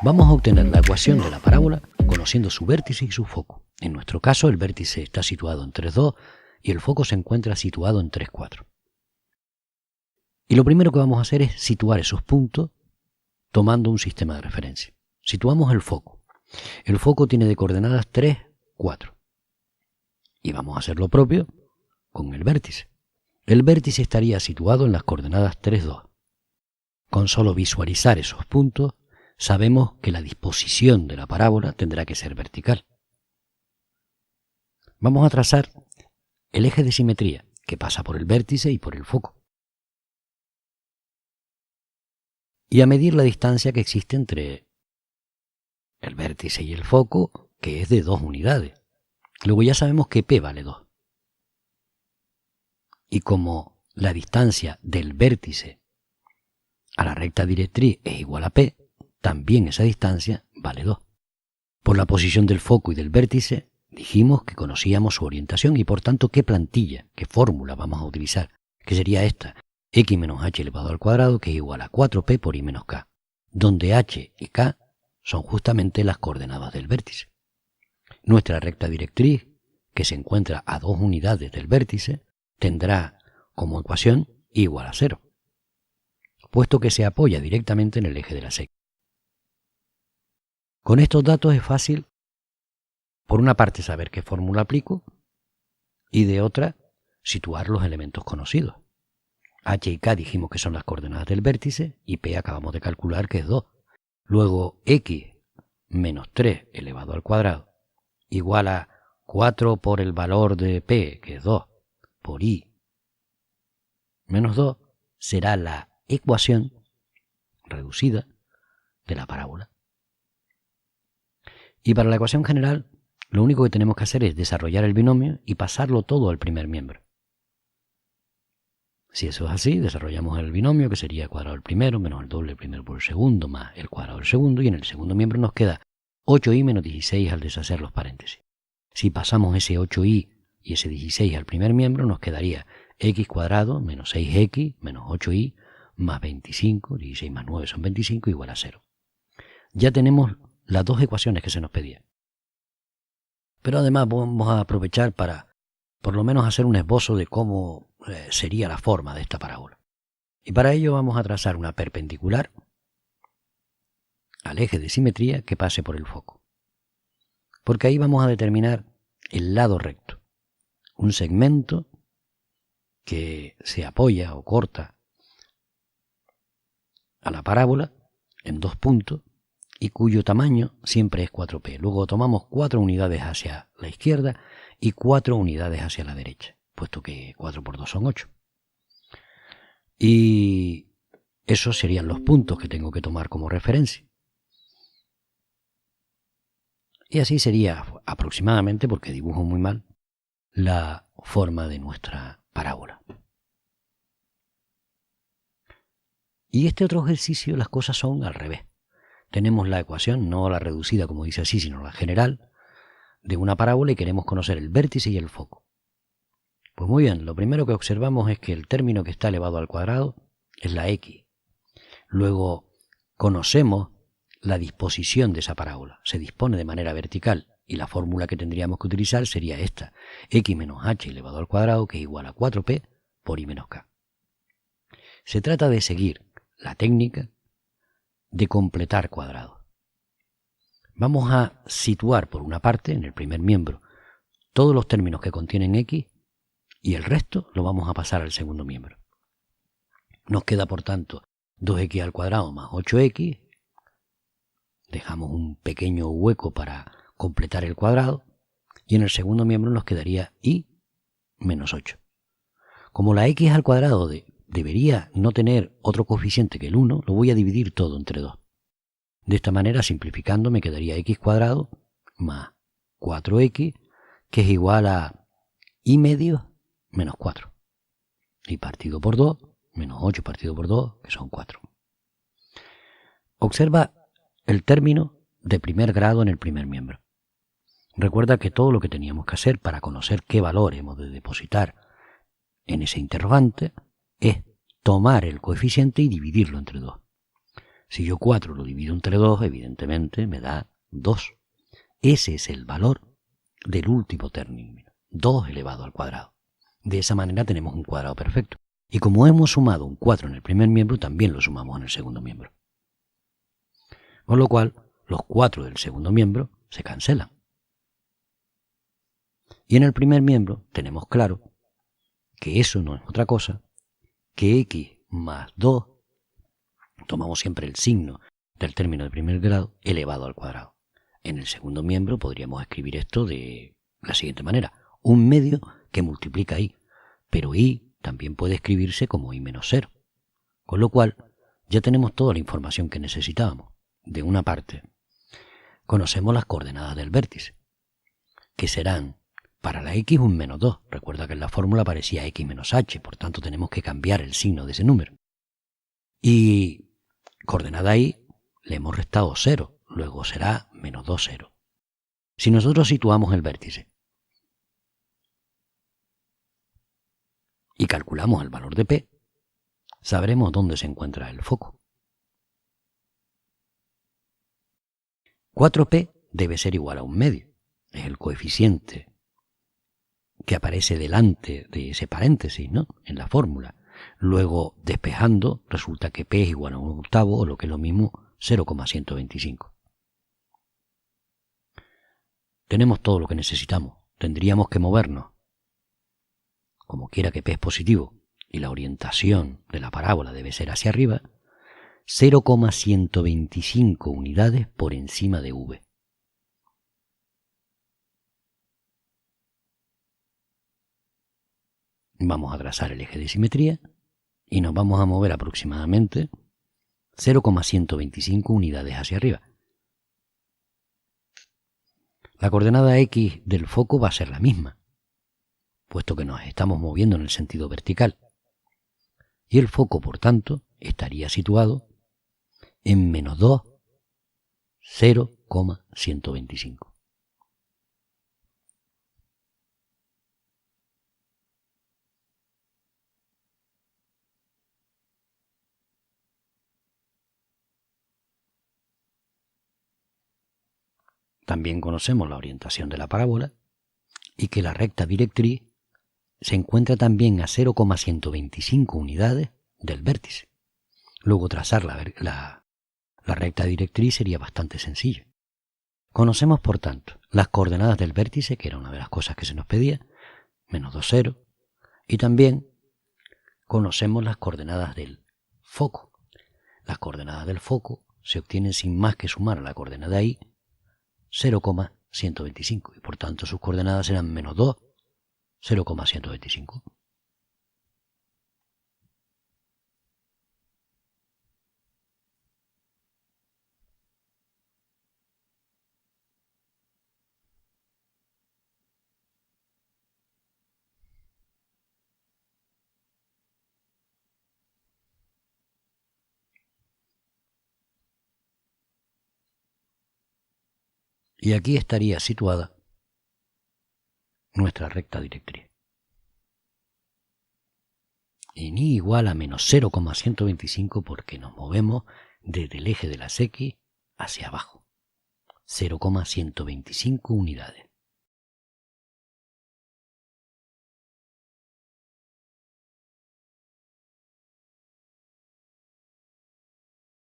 Vamos a obtener la ecuación de la parábola conociendo su vértice y su foco. En nuestro caso, el vértice está situado en 3,2 y el foco se encuentra situado en 3,4. Y lo primero que vamos a hacer es situar esos puntos tomando un sistema de referencia. Situamos el foco. El foco tiene de coordenadas 3, 4. Y vamos a hacer lo propio con el vértice. El vértice estaría situado en las coordenadas 3, 2. Con solo visualizar esos puntos, sabemos que la disposición de la parábola tendrá que ser vertical. Vamos a trazar el eje de simetría que pasa por el vértice y por el foco. Y a medir la distancia que existe entre el vértice y el foco, que es de 2 unidades. Luego ya sabemos que P vale 2. Y como la distancia del vértice a la recta directriz es igual a P, también esa distancia vale 2. Por la posición del foco y del vértice dijimos que conocíamos su orientación y por tanto qué plantilla, qué fórmula vamos a utilizar, que sería esta, x menos h elevado al cuadrado, que es igual a 4p por i menos k, donde h y k son justamente las coordenadas del vértice. Nuestra recta directriz, que se encuentra a 2 unidades del vértice, tendrá como ecuación igual a 0, puesto que se apoya directamente en el eje de la secta. Con estos datos es fácil, por una parte, saber qué fórmula aplico y de otra, situar los elementos conocidos. H y K dijimos que son las coordenadas del vértice y P acabamos de calcular que es 2. Luego X menos 3 elevado al cuadrado igual a 4 por el valor de P, que es 2, por I menos 2, será la ecuación reducida de la parábola. Y para la ecuación general, lo único que tenemos que hacer es desarrollar el binomio y pasarlo todo al primer miembro. Si eso es así, desarrollamos el binomio, que sería el cuadrado del primero menos el doble del primero por el segundo más el cuadrado del segundo, y en el segundo miembro nos queda 8i menos 16 al deshacer los paréntesis. Si pasamos ese 8i y ese 16 al primer miembro, nos quedaría x cuadrado menos 6x menos 8i más 25, 16 más 9 son 25, igual a 0. Ya tenemos las dos ecuaciones que se nos pedían. Pero además vamos a aprovechar para por lo menos hacer un esbozo de cómo sería la forma de esta parábola. Y para ello vamos a trazar una perpendicular al eje de simetría que pase por el foco. Porque ahí vamos a determinar el lado recto, un segmento que se apoya o corta a la parábola en 2 puntos y cuyo tamaño siempre es 4p. Luego tomamos 4 unidades hacia la izquierda y 4 unidades hacia la derecha, puesto que 4 por 2 son 8. Y esos serían los puntos que tengo que tomar como referencia. Y así sería aproximadamente, porque dibujo muy mal, la forma de nuestra parábola. Y este otro ejercicio, las cosas son al revés. Tenemos la ecuación, no la reducida como dice así, sino la general, de una parábola y queremos conocer el vértice y el foco. Pues muy bien, lo primero que observamos es que el término que está elevado al cuadrado es la x. Luego conocemos la disposición de esa parábola. Se dispone de manera vertical y la fórmula que tendríamos que utilizar sería esta, x menos h elevado al cuadrado, que es igual a 4p por i menos k. Se trata de seguir la técnica de completar cuadrados. Vamos a situar por una parte, en el primer miembro, todos los términos que contienen x y el resto lo vamos a pasar al segundo miembro. Nos queda, por tanto, 2x al cuadrado más 8x. Dejamos un pequeño hueco para completar el cuadrado y en el segundo miembro nos quedaría y menos 8. Como la x al cuadrado debería no tener otro coeficiente que el 1, lo voy a dividir todo entre 2. De esta manera, simplificando, me quedaría x cuadrado más 4x, que es igual a y medio menos 4. Y partido por 2, menos 8 partido por 2, que son 4. Observa el término de primer grado en el primer miembro. Recuerda que todo lo que teníamos que hacer para conocer qué valor hemos de depositar en ese interrogante es tomar el coeficiente y dividirlo entre 2. Si yo 4 lo divido entre 2, evidentemente me da 2. Ese es el valor del último término, 2 elevado al cuadrado. De esa manera tenemos un cuadrado perfecto. Y como hemos sumado un 4 en el primer miembro, también lo sumamos en el segundo miembro. Con lo cual, los 4 del segundo miembro se cancelan. Y en el primer miembro tenemos claro que eso no es otra cosa que x más 2, tomamos siempre el signo del término de primer grado, elevado al cuadrado. En el segundo miembro podríamos escribir esto de la siguiente manera: un medio que multiplica y, pero y también puede escribirse como y menos 0. Con lo cual, ya tenemos toda la información que necesitábamos. De una parte, conocemos las coordenadas del vértice, que serán para la x un menos 2. Recuerda que en la fórmula aparecía x menos h, por tanto tenemos que cambiar el signo de ese número. Y coordenada y le hemos restado 0, luego será menos 2, 0. Si nosotros situamos el vértice y calculamos el valor de P, sabremos dónde se encuentra el foco. 4P debe ser igual a un medio. Es el coeficiente que aparece delante de ese paréntesis, ¿no?, en la fórmula. Luego, despejando, resulta que P es igual a un octavo, o lo que es lo mismo, 0,125. Tenemos todo lo que necesitamos. Tendríamos que movernos. Como quiera que P es positivo y la orientación de la parábola debe ser hacia arriba, 0,125 unidades por encima de V. Vamos a trazar el eje de simetría y nos vamos a mover aproximadamente 0,125 unidades hacia arriba. La coordenada X del foco va a ser la misma, puesto que nos estamos moviendo en el sentido vertical. Y el foco, por tanto, estaría situado en menos 2, 0,125. También conocemos la orientación de la parábola y que la recta directriz se encuentra también a 0,125 unidades del vértice. Luego trazar la recta directriz sería bastante sencillo. Conocemos, por tanto, las coordenadas del vértice, que era una de las cosas que se nos pedía, menos 2, 0, y también conocemos las coordenadas del foco. Las coordenadas del foco se obtienen sin más que sumar a la coordenada y 0,125, y por tanto sus coordenadas serán menos 2, 0,125. Y aquí estaría situada nuestra recta directriz. En y igual a menos 0,125 porque nos movemos desde el eje de las X hacia abajo. 0,125 unidades.